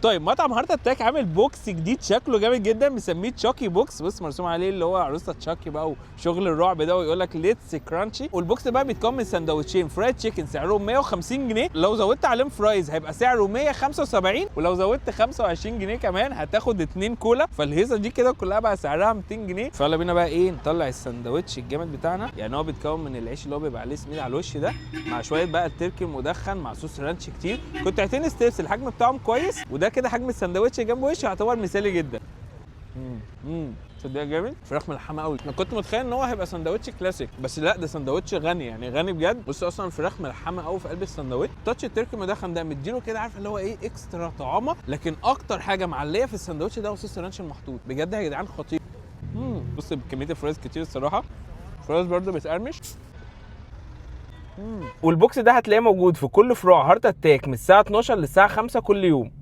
طيب مطعم هارت اتاك عامل بوكس جديد شكله جامد جدا مسميه تشاكي بوكس. بص مرسوم عليه اللي هو عروسه تشاكي بقى وشغل الرعب ده، ويقول لك ليتس كرانشي. والبوكس بقى بيتكون من سندوتشين فرايد تشيكن سعرهم 150 جنيه، لو زودت عليهم فرايز هيبقى سعره 175، ولو زودت 25 جنيه كمان هتاخد 2 كولا. فالهيصه دي كده كلها بقى سعرها 200 جنيه. فيلا بينا بقى ايه نطلع السندوتش الجامد بتاعنا. يعني هو بيتكون من العيش اللي هو بيبقى عليه سميد على الوش ده، مع شويه بقى التركي المدخن مع صوص رانش كتير. كنت عايزين ستيبس الحجم بتاعهم كويس، وده كده حجم السندوتش جنب وشه يعتبر مثالي جدا. تصدق جامد. فراخ ملحمه قوي. انا كنت متخيل ان هو هيبقى سندوتش كلاسيك، بس لا ده سندوتش غني، يعني غني بجد. بص اصلا الفراخ ملحمه قوي في قلب السندوتش. تاتش التركي المدخن ده مديله كده عارف اللي هو ايه اكسترا طعامه. لكن اكتر حاجه معليه في السندوتش ده هو صوص الرانش المحطوط، بجد يا جدعان خطير. بص بكميه الفرايز كتير الصراحه. الفرايز برده بتقرمش. والبوكس ده هتلاقيه موجود في كل فروع هارت اتاك من الساعه 12 للساعه 5 كل يوم.